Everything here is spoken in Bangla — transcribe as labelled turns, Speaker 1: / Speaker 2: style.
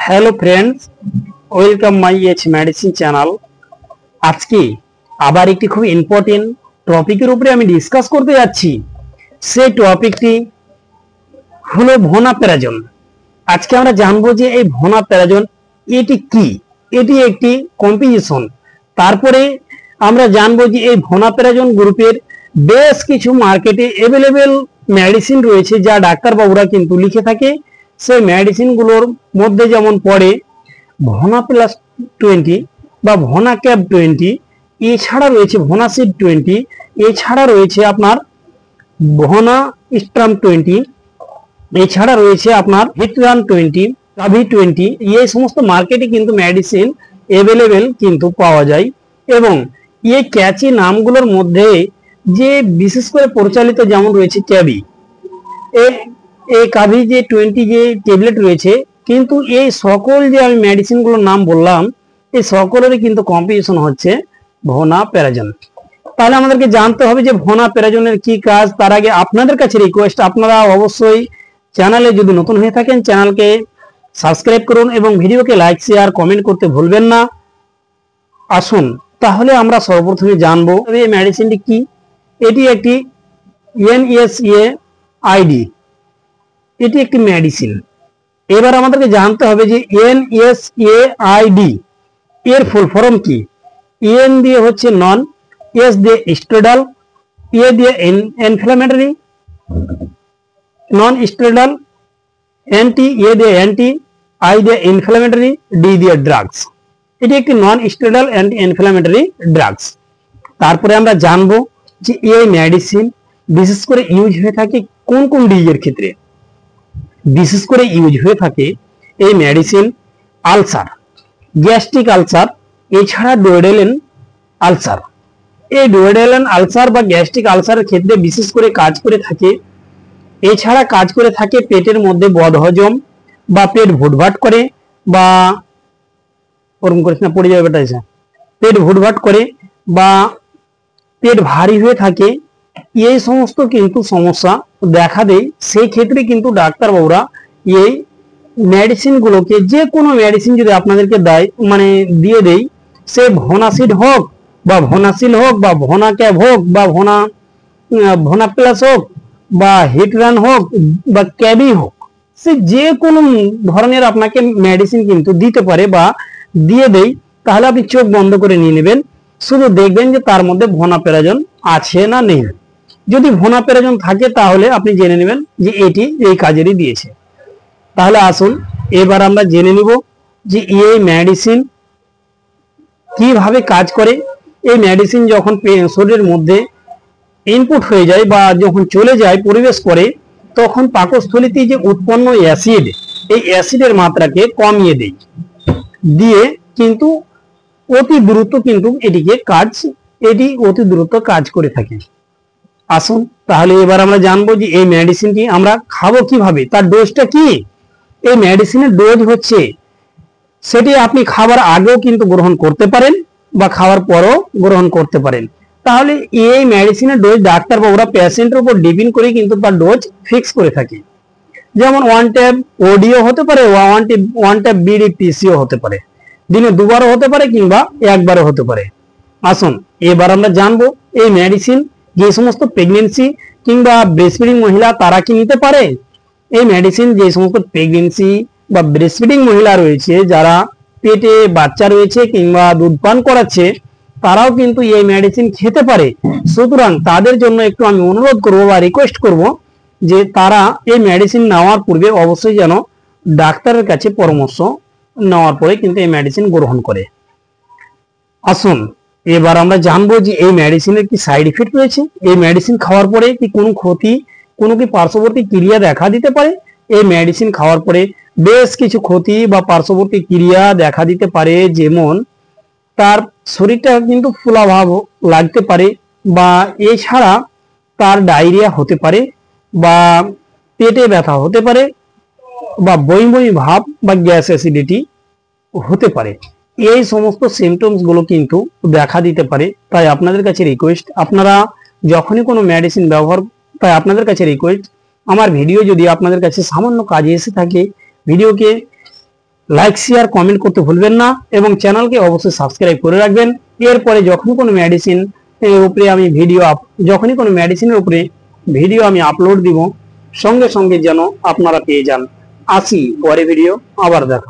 Speaker 1: Hello friends, welcome my H medicine channel. আজকে আবার একটি খুব ইম্পর্টেন্ট টপিকের উপরে আমি ডিসকাস করতে যাচ্ছি। সেই টপিকটি হলো ভোনাপেরাজন। আজকে আমরা জানবো যে এই ভোনাপেরাজন এটি কি, এটি একটি কম্পোজিশন। তারপরে আমরা জানবো যে এই ভোনাপেরাজন গ্রুপের বেশ কিছু মার্কেটে অ্যাভেলেবেল মেডিসিন রয়েছে যা ডাক্তারবাবুরা কিন্তু লিখে থাকে। সেই মেডিসিনগুলোর মধ্যে যেমন পড়ে ভোনা প্লাস 20 বা ভোনা ক্যাপ 20, এছাড়া রয়েছে ভোনাসিড 20, এছাড়া রয়েছে আপনার ভোনা স্ট্রাম 20, এছাড়া রয়েছে আপনার হিটরান 20, কাভি 20। এই সমস্ত মার্কেটে কিন্তু মেডিসিন অ্যাভেলেবেল কিন্তু পাওয়া যায়। এবং এই ক্যাচি নামগুলোর মধ্যে যে বিশেষ করে পরিচালিত যেমন রয়েছে ক্যাবি, এই কাভি যে 20 যে ট্যাবলেট রয়েছে, কিন্তু এই সকল যে আমি মেডিসিনগুলোর নাম বললাম এই সকলেরই কিন্তু কম্পোজিশন হচ্ছে ভোনাপেরাজন। তাহলে আমাদেরকে জানতে হবে যে ভোনাপেরাজনের কি কাজ। তার আগে আপনাদের কাছে রিকোয়েস্ট, আপনারা অবশ্যই চ্যানেলে যদি নতুন হয়ে থাকেন চ্যানেলকে সাবস্ক্রাইব করুন এবং ভিডিওকে লাইক শেয়ার কমেন্ট করতে ভুলবেন না। আসুন তাহলে আমরা সর্বপ্রথমে জানবো এই মেডিসিনটি কি। এটি একটি NSAID, এটি একটি মেডিসিন। এবার আমাদেরকে জানতে হবে যে NSAID এর ফুল ফর্ম কি। এন দিয়ে হচ্ছে নন, এস দিয়ে স্টেরয়েডাল, এ দিয়ে inflammatory non steroidal, anti A দিয়ে অ্যান্টি, আই দিয়ে ইনফ্ল্যামেটরি, ডি দিয়ে ড্রাগস। এটি একটি non steroidal anti inflammatory drugs. তারপরে আমরা জানবো যে এই মেডিসিন বিশেষ করে ইউজ হয়ে থাকে কোন কোন ডিজিজের ক্ষেত্রে। বিশেষ করে ইউজ হয়ে থাকে এই মেডিসিন আলসার, গ্যাস্ট্রিক আলসার, এছাড়া ডুওডেনাল আলসার। এই ডুওডেনাল আলসার বা গ্যাস্ট্রিক আলসারের ক্ষেত্রে বিশেষ করে কাজ করে থাকে। এছাড়া কাজ করে থাকে পেটের মধ্যে বদহজম বা পেট ভুটভাট করে, বা ওরকম করিস না পড়ে যাবে বেটা, পেট ভুটভাট করে বা পেট ভারী হয়ে থাকে। এই সমস্ত কিন্তু সমস্যা দেখা দেয়। সেই ক্ষেত্রে কিন্তু ডাক্তারবাবুরা এই মেডিসিনগুলোকে, যে কোনো মেডিসিন যদি আপনাদেরকে দেয় মানে দিয়ে দেয়, সে ভোনাসিড হোক বা ভোনাসিল হোক বা ভোনা ক্যাব হোক বা ভোনা প্লাস হোক বা হিটরান হোক বা ক্যাবি হোক, সে যে কোনো ধরনের আপনাকে মেডিসিন কিন্তু দিতে পারে বা দিয়ে দেয়। তাহলে আপনি চোখ বন্ধ করে নিয়ে নেবেন, শুধু দেখবেন যে তার মধ্যে ভোনাপেরাজন আছে না নেই। যদি ভোনাপেরাজন থাকে তাহলে আপনি জেনে নেবেন যে এটি এই কাজেরই দিয়েছে। তাহলে আসুন এবার আমরা জেনে নিব যে এই মেডিসিন কিভাবে কাজ করে। এই মেডিসিন যখন শরীরের মধ্যে ইনপুট হয়ে যায় বা যখন চলে যায় প্রবেশ করে, তখন পাকস্থলীতে যে উৎপন্ন অ্যাসিড, এই অ্যাসিডের মাত্রাকে কমিয়ে দেয়, দিয়ে কিন্তু অতি দ্রুত কিন্তু এটি অতি দ্রুত কাজ করে থাকে। আসুন তাহলে এবার আমরা জানবো যে এই মেডিসিনটি আমরা খাবো কিভাবে, তার ডোজটা কি। এই মেডিসিনের ডোজ হচ্ছে, সেটি আপনি খাবার আগেও কিন্তু গ্রহণ করতে পারেন বা খাওয়ার পরও গ্রহণ করতে পারেন। তাহলে এই মেডিসিনের ডোজ ডাক্তারবাবুরা পেশেন্টের উপর ডিপেন্ড করে কিন্তু তার ডোজ ফিক্স করে থাকে। যেমন 1 ট্যাব ওডিও হতে পারে, 1 ট্যাব বিডিপিসিও হতে পারে, দিনে 2 বারও হতে পারে কিংবা 1 বারও হতে পারে। আসুন এবার আমরা জানবো এই মেডিসিন যে সমস্ত প্রেগনেন্সি কিংবা ব্রেস্টফিডিং মহিলা তারা কি নিতে পারে। এই মেডিসিন যে সমস্ত প্রেগনেন্সি বা ব্রেস্টফিডিং মহিলা রয়েছে, যারা পেটে বাচ্চা রয়েছে কিংবা দুধ পান করাচ্ছে, তারাও কিন্তু এই মেডিসিন খেতে পারে। সুতরাং তাদের জন্য একটু আমি অনুরোধ করব বা রিকোয়েস্ট করব যে তারা এই মেডিসিন নেওয়ার পূর্বে অবশ্যই যেন ডাক্তারের কাছে পরামর্শ নেওয়ার পরে কিন্তু এই মেডিসিন গ্রহণ করে। আসুন এবার আমরা জানবো যে এই মেডিসিনের কি সাইড ইফেক্ট রয়েছে। এই মেডিসিন খাওয়ার পরে কি কোনো ক্ষতি, কোনো কি পার্শ্ববর্তী ক্রিয়া দেখা দিতে পারে। এই মেডিসিন খাওয়ার পরে বেশ কিছু ক্ষতি বা পার্শ্ববর্তী ক্রিয়া দেখা দিতে পারে, যেমন তার শরীরটা কিন্তু ফুলাভাব লাগতে পারে, বা এছাড়া তার ডায়রিয়া হতে পারে, বা পেটে ব্যথা হতে পারে, বা বমি বমি ভাব বা গ্যাস অ্যাসিডিটি হতে পারে। এই সমস্ত সিমটমস গুলো কিন্তু দেখা দিতে পারে। তাই আপনাদের কাছে রিকোয়েস্ট, আপনারা যখনই কোনো মেডিসিন ব্যবহার, তাই আপনাদের কাছে রিকোয়েস্ট, আমার ভিডিও যদি আপনাদের কাছে সামান্য কাজে এসে থাকে, ভিডিওকে লাইক শেয়ার কমেন্ট করতে ভুলবেন না এবং চ্যানেলকে অবশ্যই সাবস্ক্রাইব করে রাখবেন। এরপরে যখনই কোনো মেডিসিনের উপরে ভিডিও আমি আপলোড দিব সঙ্গে সঙ্গে যেন আপনারা পেয়ে যান। আসি পরে ভিডিও আবার দেখা।